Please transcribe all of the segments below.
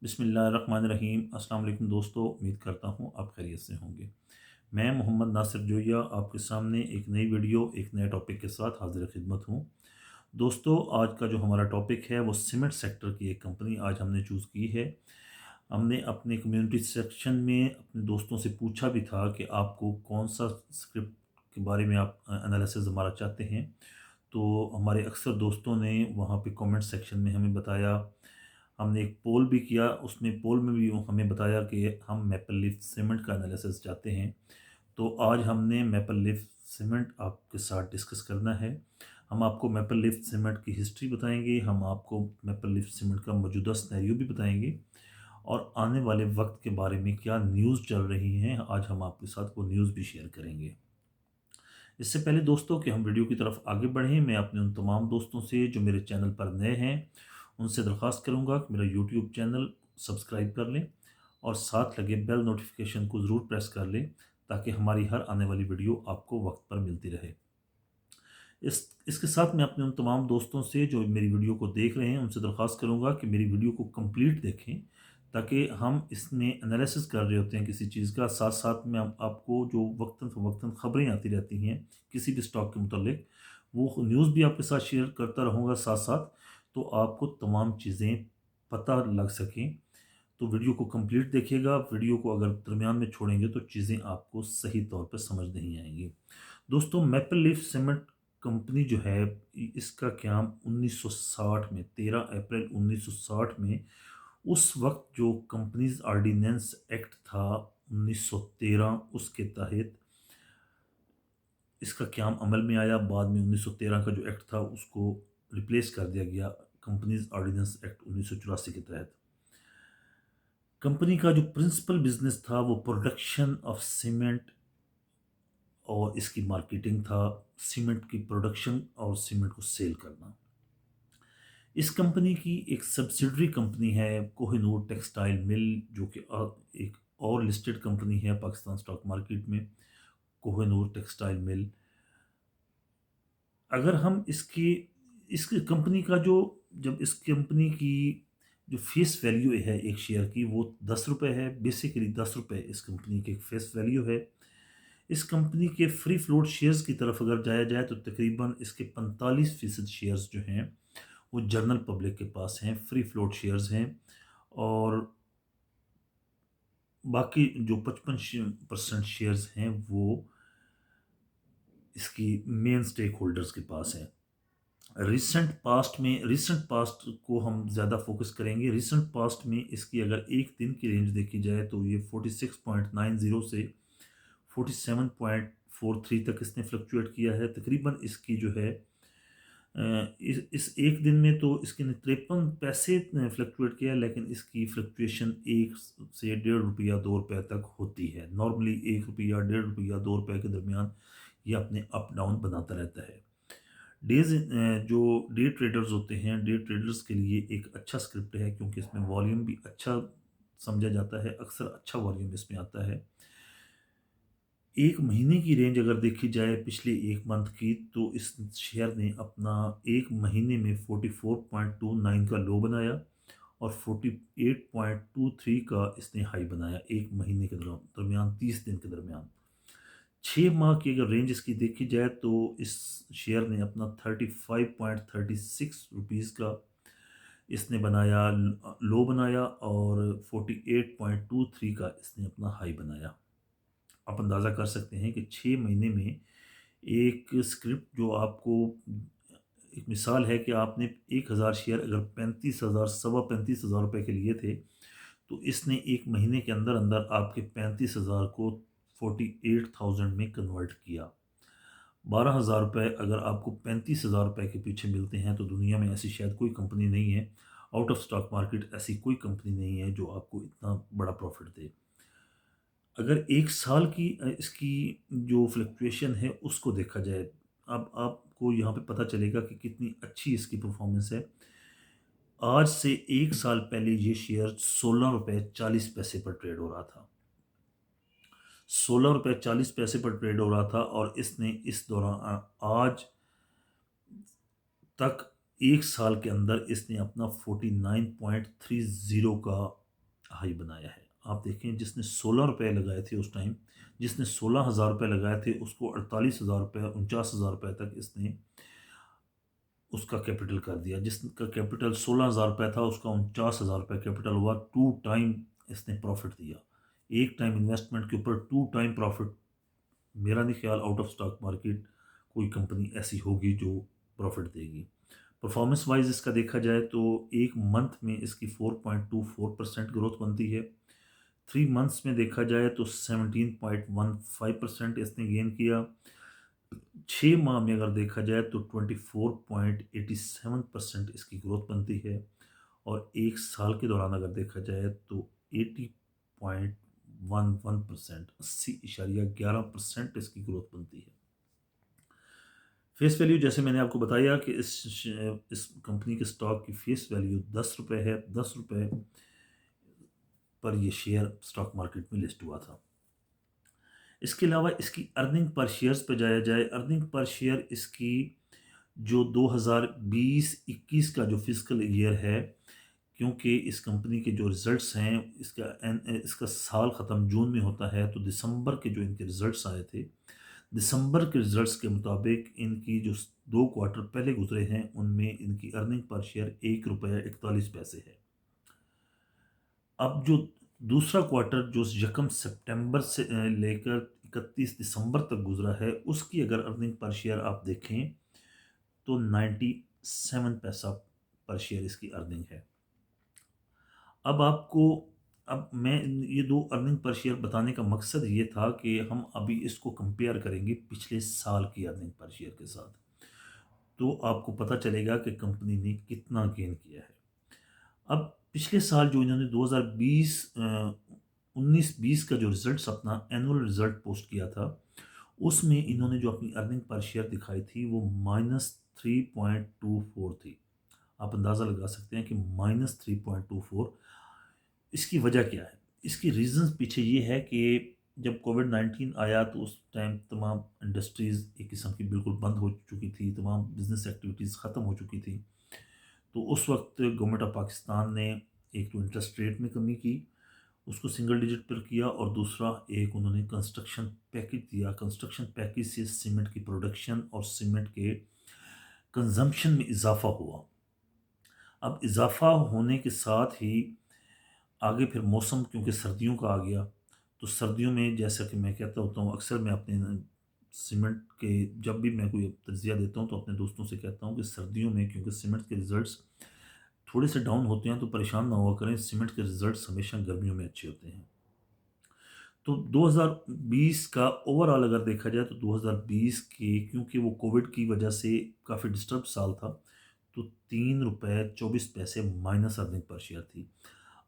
बिस्मिल्लाहिर्रहमानिर्रहीम। अस्सलाम वालेकुम दोस्तों, उम्मीद करता हूँ आप खैरियत से होंगे। मैं मोहम्मद नासिर जोया आपके सामने एक नई वीडियो एक नए टॉपिक के साथ हाजिर खिदमत हूँ। दोस्तों, आज का जो हमारा टॉपिक है वो सीमेंट सेक्टर की एक कंपनी आज हमने चूज़ की है। हमने अपने कम्युनिटी सेक्शन में अपने दोस्तों से पूछा भी था कि आपको कौन सा स्क्रिप्ट के बारे में आप एनालिसिस हमारा चाहते हैं। तो हमारे अक्सर दोस्तों ने वहाँ पे कमेंट सेक्शन में हमें बताया। हमने एक पोल भी किया, उसमें पोल में भी हमें बताया कि हम मैपल लीफ सीमेंट का एनालिसिस चाहते हैं। तो आज हमने मैपल लीफ सीमेंट आपके साथ डिस्कस करना है। हम आपको मैपल लीफ सीमेंट की हिस्ट्री बताएंगे, हम आपको मैपल लीफ सीमेंट का मौजूदा सिनेरियो भी बताएंगे और आने वाले वक्त के बारे में क्या न्यूज़ चल रही हैं, आज हम आपके साथ वो न्यूज़ भी शेयर करेंगे। इससे पहले दोस्तों कि हम वीडियो की तरफ आगे बढ़ें, मैं अपने उन तमाम दोस्तों से जो मेरे चैनल पर नए हैं उनसे दरख्वास्त करूंगा कि मेरा यूट्यूब चैनल सब्सक्राइब कर लें और साथ लगे बेल नोटिफिकेशन को ज़रूर प्रेस कर लें ताकि हमारी हर आने वाली वीडियो आपको वक्त पर मिलती रहे। इसके साथ मैं अपने उन तमाम दोस्तों से जो मेरी वीडियो को देख रहे हैं उनसे दरख्वास्त करूंगा कि मेरी वीडियो को कंप्लीट देखें ताकि हम इसमें एनालिसिस कर रहे होते हैं किसी चीज़ का, साथ साथ में हम आपको जो वक्तन फ़वक्तन ख़बरें आती रहती हैं किसी भी स्टॉक के मुतालिक, वो न्यूज़ भी आपके साथ शेयर करता रहूँगा साथ साथ, तो आपको तमाम चीज़ें पता लग सकें। तो वीडियो को कंप्लीट देखिएगा। वीडियो को अगर दरमियान में छोड़ेंगे तो चीज़ें आपको सही तौर पर समझ नहीं आएंगी। दोस्तों, मैपल लीफ सीमेंट कंपनी जो है इसका क़याम 1960 में 13 अप्रैल 1960 में, उस वक्त जो कंपनीज ऑर्डिनेंस एक्ट था 1913 उसके तहत इसका क़याम अमल में आया। बाद में 1913 का जो एक्ट था उसको रिप्लेस कर दिया गया कंपनीज ऑर्डिनेंस एक्ट 1984 के तहत। कंपनी का जो प्रिंसिपल बिजनेस था वो प्रोडक्शन ऑफ सीमेंट और इसकी मार्केटिंग था, सीमेंट की प्रोडक्शन और सीमेंट को सेल करना। इस कंपनी की एक सब्सिडरी कंपनी है कोहिनूर टेक्सटाइल मिल, जो कि एक और लिस्टेड कंपनी है पाकिस्तान स्टॉक मार्केट में, कोहिनूर टेक्सटाइल मिल। अगर हम इसकी कंपनी का जो जब इस कंपनी की जो फेस वैल्यू है एक शेयर की वो 10 रुपये है। बेसिकली 10 रुपये इस कंपनी की एक फेस वैल्यू है। इस कंपनी के फ्री फ्लोट शेयर्स की तरफ अगर जाया जाए तो तकरीबन इसके 45% शेयर्स जो हैं वो जनरल पब्लिक के पास हैं, फ्री फ्लोट शेयर्स हैं। और बाकी जो 55% शेयर्स हैं वो इसकी मेन स्टेक होल्डर्स के पास हैं। रिसेंट पास्ट को हम ज़्यादा फोकस करेंगे। रिसेंट पास्ट में इसकी अगर एक दिन की रेंज देखी जाए तो ये 46.90 से 47.43 तक इसने फ्लक्चुएट किया है। तकरीबन इसकी जो है इस एक दिन में तो इसके ने 53 पैसे फ्लक्चुएट किया, लेकिन इसकी फ्लक्चुएशन 1 से 1.5 रुपया 2 रुपये तक होती है। नॉर्मली 1 रुपया 1.5 रुपया 2 रुपये के दरमियान ये अपने अप डाउन बनाता रहता है। जो डे ट्रेडर्स होते हैं, डे ट्रेडर्स के लिए एक अच्छा स्क्रिप्ट है क्योंकि इसमें वॉल्यूम भी अच्छा समझा जाता है, अक्सर अच्छा वॉल्यूम इसमें आता है। एक महीने की रेंज अगर देखी जाए पिछले एक मंथ की तो इस शेयर ने अपना एक महीने में 44.29 का लो बनाया और 48.23 का इसने हाई बनाया एक महीने के दरमियान 30 दिन के दरमियान। 6 माह की अगर रेंज इसकी देखी जाए तो इस शेयर ने अपना 35.36 रुपीज़ का इसने बनाया लो बनाया और 48.23 का इसने अपना हाई बनाया। आप अंदाज़ा कर सकते हैं कि 6 महीने में एक स्क्रिप्ट जो आपको एक मिसाल है कि आपने 1,000 शेयर अगर 35,000 सवा 35,000 रुपये के लिए थे तो इसने एक महीने के अंदर अंदर आपके 35,000 को 48,000 में कन्वर्ट किया। 12,000 रुपये अगर आपको 35,000 रुपये के पीछे मिलते हैं तो दुनिया में ऐसी शायद कोई कंपनी नहीं है, आउट ऑफ स्टॉक मार्केट ऐसी कोई कंपनी नहीं है जो आपको इतना बड़ा प्रॉफिट दे। अगर एक साल की इसकी जो फ्लक्चुएशन है उसको देखा जाए, अब आपको यहाँ पे पता चलेगा कि कितनी अच्छी इसकी परफॉर्मेंस है। आज से एक साल पहले ये शेयर 16 रुपये 40 पैसे पर ट्रेड हो रहा था। 16 रुपये 40 पैसे पर ट्रेड हो रहा था और इसने इस दौरान आज तक एक साल के अंदर इसने अपना 49.30 का हाई बनाया है। आप देखें, जिसने 16 रुपये लगाए थे उस टाइम, जिसने 16,000 रुपये लगाए थे, उसको 48,000 रुपये, 49,000 रुपये तक इसने उसका कैपिटल कर दिया। जिसका कैपिटल 16,000 रुपये था, उसका 49,000 रुपये कैपिटल हुआ। 2 टाइम इसने प्रॉफिट दिया। एक टाइम इन्वेस्टमेंट के ऊपर 2 टाइम प्रॉफिट। मेरा नहीं ख्याल आउट ऑफ स्टॉक मार्केट कोई कंपनी ऐसी होगी जो प्रॉफिट देगी। परफॉर्मेंस वाइज इसका देखा जाए तो एक मंथ में इसकी 4.24% ग्रोथ बनती है। 3 मंथ्स में देखा जाए तो 17.15% इसने गेन किया। 6 माह में अगर देखा जाए तो 24.87% इसकी ग्रोथ बनती है। और एक साल के दौरान अगर देखा जाए तो 80.11%, 80.11% इसकी ग्रोथ बनती है। फेस वैल्यू जैसे मैंने आपको बताया कि इस कंपनी के स्टॉक की फेस वैल्यू 10 रुपये है। 10 रुपये पर ये शेयर स्टॉक मार्केट में लिस्ट हुआ था। इसके अलावा इसकी अर्निंग पर शेयर्स पे जाया जाए, अर्निंग पर शेयर इसकी जो 2020-21 का जो फिजिकल ईयर है, क्योंकि इस कंपनी के जो रिज़ल्ट्स हैं, इसका साल ख़त्म जून में होता है, तो दिसंबर के जो इनके रिज़ल्ट्स आए थे, दिसंबर के रिज़ल्ट्स के मुताबिक इनकी जो 2 क्वार्टर पहले गुजरे हैं, उनमें इनकी अर्निंग पर शेयर 1 रुपया 41 पैसे है। अब जो दूसरा क्वार्टर जो यकम सितंबर से लेकर 31 दिसंबर तक गुजरा है, उसकी अगर अर्निंग पर शेयर आप देखें तो 97 पैसा पर शेयर इसकी अर्निंग है। अब आपको अब मैं ये 2 अर्निंग पर शेयर बताने का मकसद ये था कि हम अभी इसको कंपेयर करेंगे पिछले साल की अर्निंग पर शेयर के साथ, तो आपको पता चलेगा कि कंपनी ने कितना गेन किया है। अब पिछले साल जो इन्होंने 19-20 का जो रिज़ल्ट्स अपना एनुअल रिज़ल्ट पोस्ट किया था, उसमें इन्होंने जो अपनी अर्निंग पर शेयर दिखाई थी वो -3.24 थी। आप अंदाज़ा लगा सकते हैं कि -3.24। इसकी वजह क्या है? इसकी रीज़न्स पीछे ये है कि जब कोविड-19 आया तो उस टाइम तमाम इंडस्ट्रीज़ एक किस्म की बिल्कुल बंद हो चुकी थी, तमाम बिज़नेस एक्टिविटीज़ ख़त्म हो चुकी थी। तो उस वक्त गवर्नमेंट ऑफ पाकिस्तान ने एक तो इंटरेस्ट रेट में कमी की, उसको सिंगल डिजिट पर किया, और दूसरा एक उन्होंने कंस्ट्रक्शन पैकेज दिया। कंस्ट्रक्शन पैकेज से सीमेंट की प्रोडक्शन और सीमेंट के कंजम्पशन में इजाफा हुआ। अब इजाफा होने के साथ ही आगे फिर मौसम क्योंकि सर्दियों का आ गया, तो सर्दियों में जैसा कि मैं कहता होता हूँ, अक्सर मैं अपने सीमेंट के जब भी मैं कोई तज़िया देता हूँ तो अपने दोस्तों से कहता हूँ कि सर्दियों में क्योंकि सीमेंट के रिज़ल्ट्स थोड़े से डाउन होते हैं, तो परेशान ना हुआ करें। सीमेंट के रिज़ल्ट्स हमेशा गर्मियों में अच्छे होते हैं। तो 2020 का ओवरऑल अगर देखा जाए तो 2020 के, क्योंकि वो कोविड की वजह से काफ़ी डिस्टर्ब साल था, तो 3 रुपये 24 पैसे माइनस अर्निंग पर शेयर थी।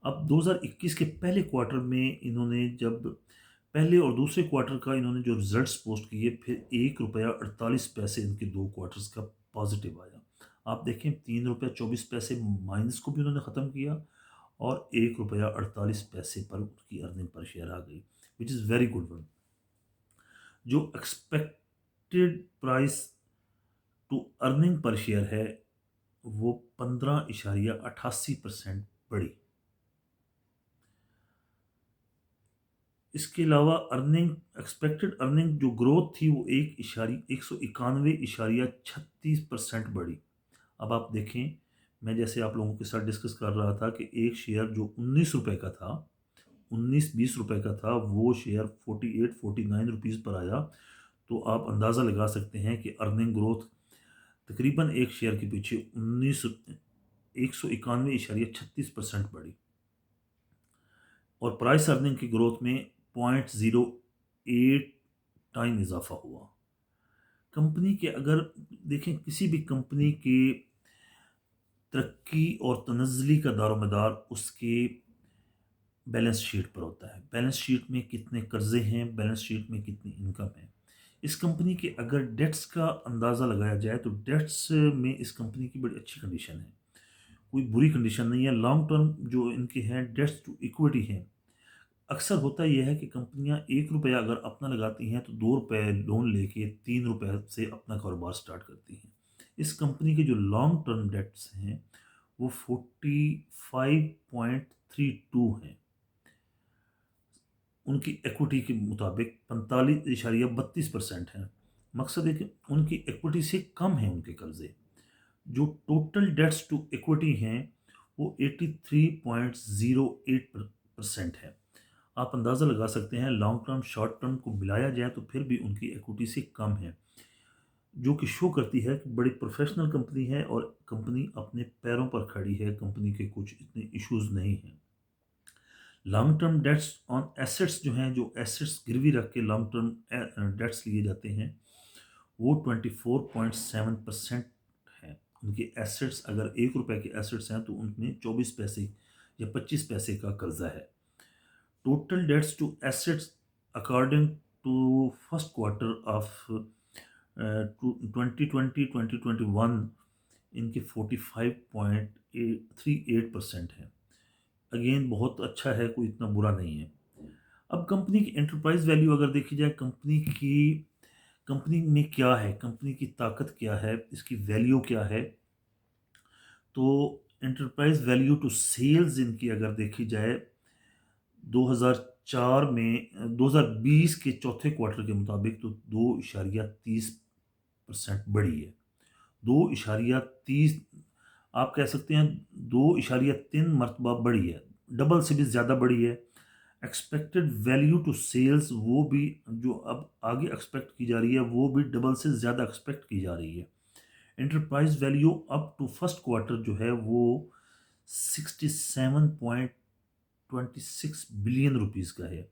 अब 2021 के पहले क्वार्टर में इन्होंने जब पहले और दूसरे क्वार्टर का इन्होंने जो रिजल्ट्स पोस्ट किए, फिर 1 रुपया 48 पैसे इनके 2 क्वार्टर्स का पॉजिटिव आया। आप देखें, 3 रुपया 24 पैसे माइनस को भी उन्होंने ख़त्म किया, और 1 रुपया 48 पैसे पर उसकी अर्निंग पर शेयर आ गई, which is very good one. जो expected price to earning per share है, वो 15.88% बढ़ी। इसके अलावा अर्निंग, एक्सपेक्टेड अर्निंग जो ग्रोथ थी वो 191.36% बढ़ी। अब आप देखें, मैं जैसे आप लोगों के साथ डिस्कस कर रहा था कि एक शेयर जो 19 रुपए का था, 19-20 रुपए का था, वो शेयर 48-49 रुपीज़ पर आया। तो आप अंदाज़ा लगा सकते हैं कि अर्निंग ग्रोथ तकरीबन एक शेयर के पीछे 191.36% बढ़ी, और प्राइस अर्निंग की ग्रोथ में 0.08 टाइम इजाफा हुआ। कंपनी के अगर देखें, किसी भी कंपनी की तरक्की और तनज़्ज़ुली का दारोमदार उसके बैलेंस शीट पर होता है। बैलेंस शीट में कितने कर्जे हैं, बैलेंस शीट में कितनी इनकम है। इस कंपनी के अगर डेट्स का अंदाज़ा लगाया जाए तो डेट्स में इस कंपनी की बड़ी अच्छी कंडीशन है, कोई बुरी कंडीशन नहीं है। लॉन्ग टर्म जो इनके हैं डेट्स टू इक्विटी हैं। अक्सर होता यह है कि कंपनियां 1 रुपया अगर अपना लगाती हैं तो 2 रुपये लोन लेके 3 रुपये से अपना कारोबार स्टार्ट करती हैं। इस कंपनी के जो लॉन्ग टर्म डेट्स हैं वो 45.32 हैं। उनकी इक्विटी के मुताबिक 45.32% है। मकसद है कि उनकी इक्विटी से कम है उनके कर्जे। जो टोटल डेट्स टू इक्विटी हैं वो 83.08% है। आप अंदाज़ा लगा सकते हैं लॉन्ग टर्म शॉर्ट टर्म को मिलाया जाए तो फिर भी उनकी इक्विटी से कम है, जो कि शो करती है कि बड़ी प्रोफेशनल कंपनी है और कंपनी अपने पैरों पर खड़ी है, कंपनी के कुछ इतने इश्यूज नहीं हैं। Long term debts on assets जो हैं, जो एसेट्स गिरवी रख के लॉन्ग टर्म डेट्स लिए जाते हैं, वो 24.7% है। उनके एसेट्स अगर ₹1 के एसेट्स हैं तो उनमें 24 पैसे या 25 पैसे का कर्जा है। Total debts to assets according to first quarter of 2020-2021 इनके 45.38% है। अगेन बहुत अच्छा है, कोई इतना बुरा नहीं है। अब कंपनी की एंटरप्राइज वैल्यू अगर देखी जाए, कंपनी में क्या है, कंपनी की ताकत क्या है, इसकी वैल्यू क्या है, तो एंटरप्राइज वैल्यू टू सेल्स इनकी अगर देखी जाए 2004 में 2020 के चौथे क्वार्टर के मुताबिक तो 2.30% बढ़ी है। 2.30 आप कह सकते हैं 2.3 मरतबा बढ़ी है, डबल से भी ज़्यादा बढ़ी है। एक्सपेक्टेड वैल्यू टू सेल्स वो भी जो अब आगे एक्सपेक्ट की जा रही है वो भी डबल से ज़्यादा एक्सपेक्ट की जा रही है। Enterprise value up to first quarter जो है वो 67.26 बिलियन रुपीस का है।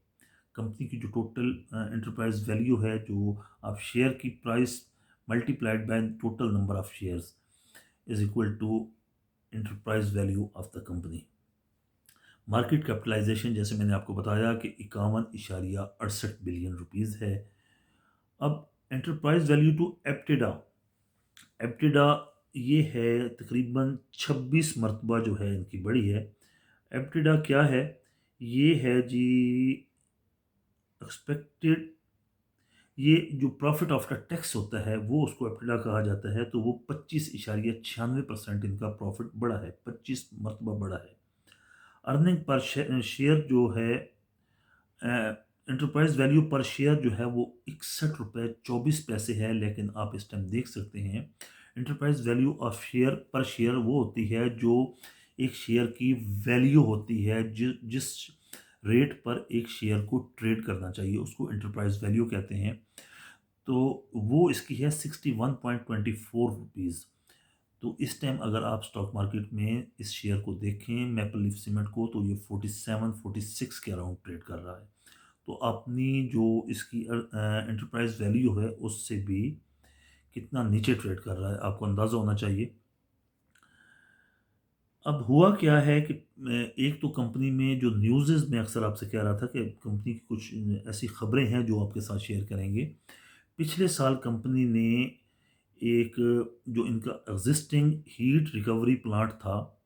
कंपनी की जो टोटल एंटरप्राइज वैल्यू है, जो आप शेयर की price multiplied by total number of shares is equal to enterprise value of the company. Market capitalisation जैसे मैंने आपको बताया कि 51.68 बिलियन रुपीस है। अब एंटरप्राइज वैल्यू टू एप्टिडा, एप्टिडा ये है तकरीबन 26 मरतबा जो है इनकी बड़ी है। एप्टिडा क्या है, ये है जी एक्सपेक्टेड, ये जो प्रॉफिट आफ्टर टैक्स होता है वो उसको एप्टिडा कहा जाता है। तो वो 25.96% इनका प्रॉफिट बढ़ा है, 25 मरतबा बढ़ा है। अर्निंग पर शेयर जो है, एंटरप्राइज वैल्यू पर शेयर जो है वो ₹61.24 है। लेकिन आप इस टाइम देख सकते हैं एंटरप्राइज वैल्यू ऑफ शेयर पर शेयर वो होती है जो एक शेयर की वैल्यू होती है, जिस रेट पर एक शेयर को ट्रेड करना चाहिए उसको एंटरप्राइज वैल्यू कहते हैं। तो वो इसकी है ₹61.24। तो इस टाइम अगर आप स्टॉक मार्केट में इस शेयर को देखें, मैपल लीफ सीमेंट को, तो ये 47-46 के अराउंड ट्रेड कर रहा है। तो अपनी जो इसकी एंटरप्राइज वैल्यू है उससे भी कितना नीचे ट्रेड कर रहा है, आपको अंदाज़ा होना चाहिए। अब हुआ क्या है कि एक तो कंपनी में जो न्यूज़ में अक्सर आपसे कह रहा था कि कंपनी की कुछ ऐसी खबरें हैं जो आपके साथ शेयर करेंगे। पिछले साल कंपनी ने एक जो इनका एग्जिस्टिंग हीट रिकवरी प्लांट था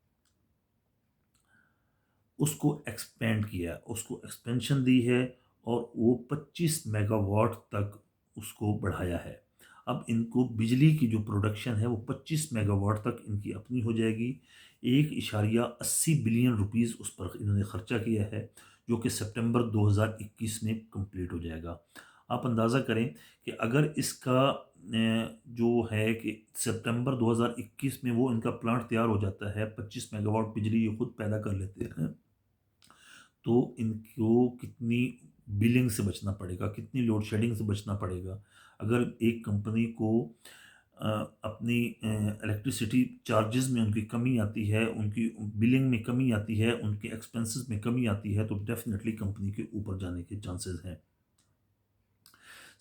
उसको एक्सपेंड किया, उसको एक्सपेंशन दी है और वो 25 मेगावाट तक उसको बढ़ाया है। अब इनको बिजली की जो प्रोडक्शन है वो 25 मेगावाट तक इनकी अपनी हो जाएगी। 1.80 बिलियन रुपीस उस पर इन्होंने खर्चा किया है, जो कि सितंबर 2021 में कंप्लीट हो जाएगा। आप अंदाज़ा करें कि अगर इसका जो है कि सितंबर 2021 में वो इनका प्लांट तैयार हो जाता है, 25 मेगावाट बिजली ये खुद पैदा कर लेते हैं, तो इनको कितनी बिलिंग से बचना पड़ेगा, कितनी लोड शेडिंग से बचना पड़ेगा। अगर एक कंपनी को अ, अपनी इलेक्ट्रिसिटी चार्जेस में उनकी कमी आती है, उनकी बिलिंग में कमी आती है, उनके एक्सपेंसेस में कमी आती है, तो डेफिनेटली कंपनी के ऊपर जाने के चांसेस हैं।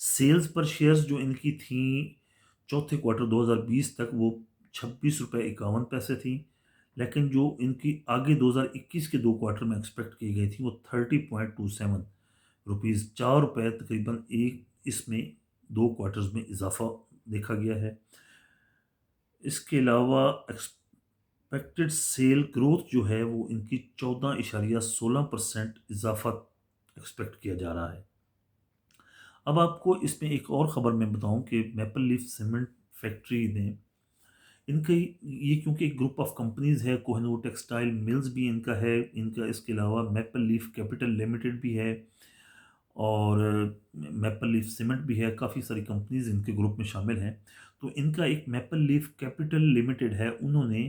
सेल्स पर शेयर्स जो इनकी थी चौथे क्वार्टर 2020 तक वो ₹26.51 थी। लेकिन जो इनकी आगे 2021 के 2 क्वार्टर में एक्सपेक्ट की गई थी वो 30.27 रुपीज़, ₹4 तकरीबन एक इसमें 2 क्वार्टर्स में इजाफा देखा गया है। इसके अलावा एक्सपेक्टेड सेल ग्रोथ जो है वो इनकी 14.16% इजाफा एक्सपेक्ट किया जा रहा है। अब आपको इसमें एक और ख़बर मैं बताऊं कि मैपल लीफ सीमेंट फैक्ट्री ने इनकी, ये क्योंकि एक ग्रुप ऑफ कंपनीज़ है, कोहिनूर टेक्सटाइल मिल्स भी इनका है, इनका इसके अलावा मैपल लीफ कैपिटल लिमिटेड भी है। और मैपल लीफ सीमेंट भी है, काफ़ी सारी कंपनीज इनके ग्रुप में शामिल हैं। तो इनका एक मैपल लीफ कैपिटल लिमिटेड है, उन्होंने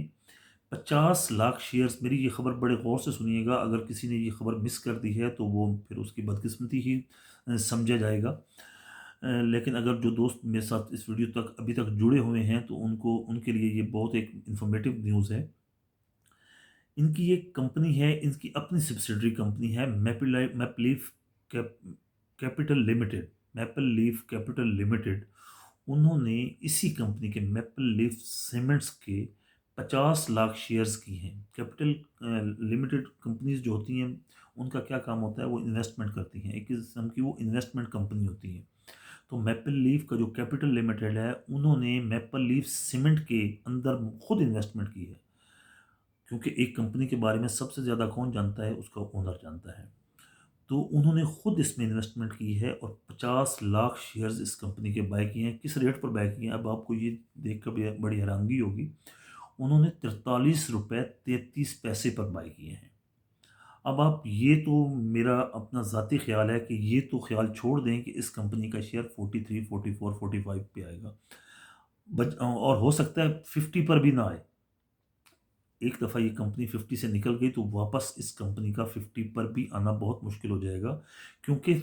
50 लाख शेयर्स, मेरी ये खबर बड़े गौर से सुनिएगा, अगर किसी ने ये खबर मिस कर दी है तो वो फिर उसकी बदकिस्मती ही समझा जाएगा। लेकिन अगर जो दोस्त मेरे साथ इस वीडियो तक अभी तक जुड़े हुए हैं तो उनको उनके लिए ये बहुत एक इंफॉर्मेटिव न्यूज़ है। इनकी एक कंपनी है, इनकी अपनी सब्सिडरी कंपनी है, maple leaf cap capital limited, maple leaf capital limited. उन्होंने इसी कंपनी के मैपल लीफ सीमेंट्स के 50 लाख शेयर्स की हैं। कैपिटल लिमिटेड कंपनीज जो होती हैं उनका क्या काम होता है, वो इन्वेस्टमेंट करती हैं, एक किस्म की वो इन्वेस्टमेंट कंपनी होती है। तो मैपल लीफ का जो कैपिटल लिमिटेड है, उन्होंने मैपल लीफ सीमेंट के अंदर खुद इन्वेस्टमेंट की है, क्योंकि एक कंपनी के बारे में सबसे ज़्यादा कौन जानता है, उसका ओनर जानता है। तो उन्होंने खुद इसमें इन्वेस्टमेंट की है और 50 लाख शेयर्स इस कंपनी के बाय किए हैं। किस रेट पर बाय किए हैं, अब आपको ये देख कर भी बड़ी हैरानगी होगी। उन्होंने 43 रुपये 33 पैसे पर बाय किए हैं। अब आप ये तो, मेरा अपना ज़ाती ख्याल है कि ये तो ख्याल छोड़ दें कि इस कंपनी का शेयर 43, 44, 45 पे आएगा, और हो सकता है 50 पर भी ना आए। एक दफ़ा ये कंपनी 50 से निकल गई तो वापस इस कंपनी का 50 पर भी आना बहुत मुश्किल हो जाएगा, क्योंकि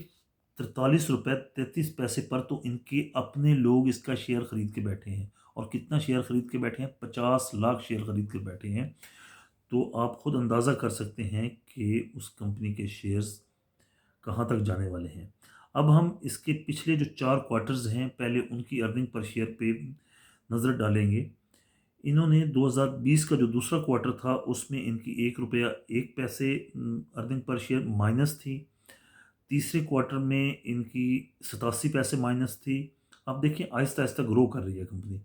43 रुपये 33 पैसे पर तो इनके अपने लोग इसका शेयर ख़रीद के बैठे हैं। और कितना शेयर ख़रीद के बैठे हैं, 50 लाख शेयर ख़रीद के बैठे हैं। तो आप खुद अंदाज़ा कर सकते हैं कि उस कंपनी के शेयर्स कहाँ तक जाने वाले हैं। अब हम इसके पिछले जो 4 क्वार्टर्स हैं, पहले उनकी अर्निंग पर शेयर पे नज़र डालेंगे। इन्होंने 2020 का जो दूसरा क्वार्टर था उसमें इनकी ₹1.01 अर्निंग पर शेयर माइनस थी। तीसरे क्वार्टर में इनकी 87 पैसे माइनस थी। अब देखिए आहिस्ता-आहिस्ता ग्रो कर रही है कंपनी।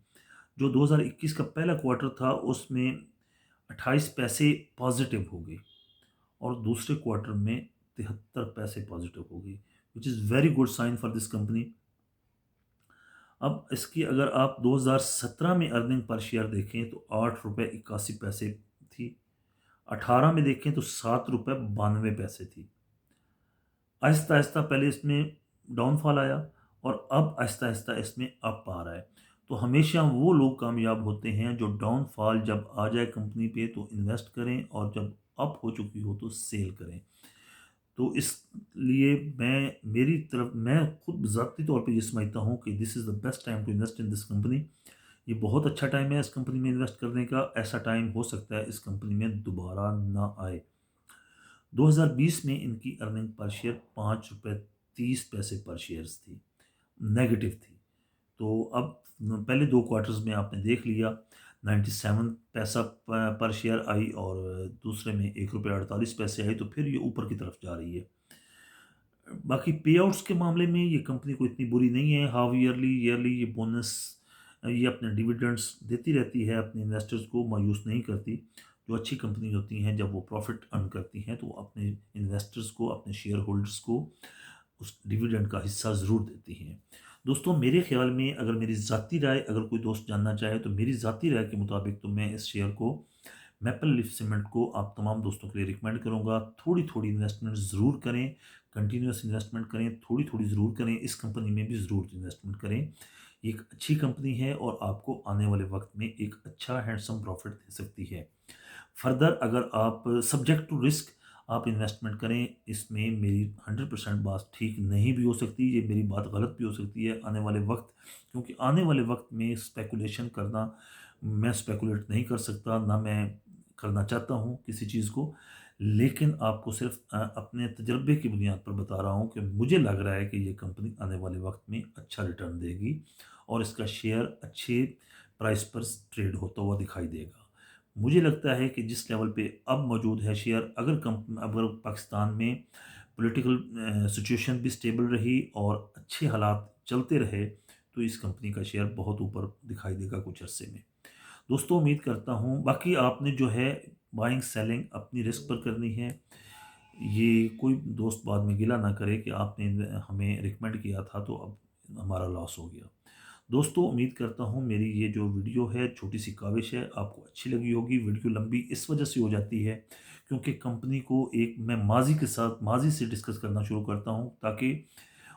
जो 2021 का पहला क्वार्टर था उसमें 28 पैसे पॉज़िटिव हो गई और दूसरे क्वार्टर में 73 पैसे पॉज़िटिव हो गई, which is very good sign for this company. अब इसकी अगर आप 2017 में अर्निंग पर शेयर देखें तो ₹8.81 थी। 18 में देखें तो ₹7.92 थी। आहिस्ता-आहिस्ता पहले इसमें डाउनफॉल आया और अब आहिस्ता-आहिस्ता इसमें अप आ रहा है। तो हमेशा वो लोग कामयाब होते हैं जो डाउनफॉल जब आ जाए कंपनी पे तो इन्वेस्ट करें और जब अप हो चुकी हो तो सेल करें। तो इसलिए मैं खुद ज़ाती तौर पे ये समझता हूँ कि this is the best time to invest in this company. ये बहुत अच्छा टाइम है इस कंपनी में इन्वेस्ट करने का। ऐसा टाइम हो सकता है इस कंपनी में दोबारा ना आए। 2020 में इनकी अर्निंग पर शेयर ₹5.30 पर शेयर्स थी, नेगेटिव थी। तो अब पहले 2 क्वार्टर्स में आपने देख लिया, 97 पैसा पर शेयर आई और दूसरे में ₹1.48 आई, तो फिर ये ऊपर की तरफ जा रही है। बाकी पेआउट्स के मामले में ये कंपनी कोई इतनी बुरी नहीं है। हाफ ईयरली, ईयरली ये बोनस, ये अपने डिविडेंड्स देती रहती है, अपने इन्वेस्टर्स को मायूस नहीं करती। जो अच्छी कंपनी होती हैं जब वो प्रॉफिट अर्न करती हैं तो वो अपने इन्वेस्टर्स को, अपने शेयर होल्डर्स को उस डिविडेंड का हिस्सा ज़रूर देती हैं। दोस्तों मेरे ख़्याल में, अगर मेरी ज़ाती राय अगर कोई दोस्त जानना चाहे तो मेरी ज़ाती राय के मुताबिक तो मैं इस शेयर को, मैपल लीफ सीमेंट को, आप तमाम दोस्तों के लिए रिकमेंड करूँगा। थोड़ी-थोड़ी इन्वेस्टमेंट ज़रूर करें, कंटिन्यूअस इन्वेस्टमेंट करें, थोड़ी-थोड़ी ज़रूर करें, इस कंपनी में भी ज़रूर इन्वेस्टमेंट करें। ये एक अच्छी कंपनी है और आपको आने वाले वक़्त में एक अच्छा हैंडसम प्रॉफ़िट दे सकती है। फर्दर अगर आप सब्जेक्ट टू रिस्क आप इन्वेस्टमेंट करें, इसमें मेरी 100% बात ठीक नहीं भी हो सकती, ये मेरी बात गलत भी हो सकती है आने वाले वक्त, क्योंकि आने वाले वक्त में स्पेकुलेशन करना, मैं स्पेकुलेट नहीं कर सकता, ना मैं करना चाहता हूँ किसी चीज़ को। लेकिन आपको सिर्फ अपने तजर्बे की बुनियाद पर बता रहा हूँ कि मुझे लग रहा है कि ये कंपनी आने वाले वक्त में अच्छा रिटर्न देगी और इसका शेयर अच्छे प्राइस पर ट्रेड होता हुआ दिखाई देगा। मुझे लगता है कि जिस लेवल पे अब मौजूद है शेयर, अगर पाकिस्तान में पॉलिटिकल सिचुएशन भी स्टेबल रही और अच्छे हालात चलते रहे तो इस कंपनी का शेयर बहुत ऊपर दिखाई देगा कुछ अरसे में। दोस्तों उम्मीद करता हूँ, बाकी आपने जो है बाइंग सेलिंग अपनी रिस्क पर करनी है। ये कोई दोस्त बाद में गिला ना करे कि आपने हमें रिकमेंड किया था तो अब हमारा लॉस हो गया। दोस्तों उम्मीद करता हूँ मेरी ये जो वीडियो है, छोटी सी काविश है, आपको अच्छी लगी होगी। वीडियो लंबी इस वजह से हो जाती है क्योंकि कंपनी को एक मैं माज़ी से डिस्कस करना शुरू करता हूँ ताकि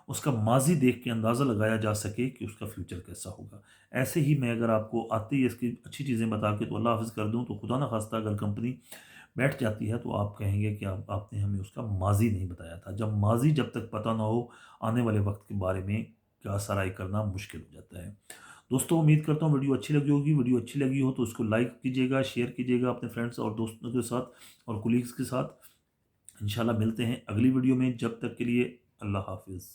उसका माज़ी देख के अंदाज़ा लगाया जा सके कि उसका फ्यूचर कैसा होगा। ऐसे ही मैं अगर आपको आते ही इसकी अच्छी चीज़ें बता के तो अल्लाह हाफ़िज़ कर दूँ तो खुदा ना ख़ास्ता अगर कंपनी बैठ जाती है तो आप कहेंगे कि आपने हमें उसका माज़ी नहीं बताया था। जब तक पता ना हो, आने वाले वक़्त के बारे में क्या सराई करना मुश्किल हो जाता है। दोस्तों उम्मीद करता हूँ वीडियो अच्छी लगी होगी। वीडियो अच्छी लगी हो तो उसको लाइक कीजिएगा, शेयर कीजिएगा अपने फ्रेंड्स और दोस्तों के साथ और कोलीग्स के साथ। इंशाल्लाह मिलते हैं अगली वीडियो में। जब तक के लिए अल्लाह हाफ़िज़।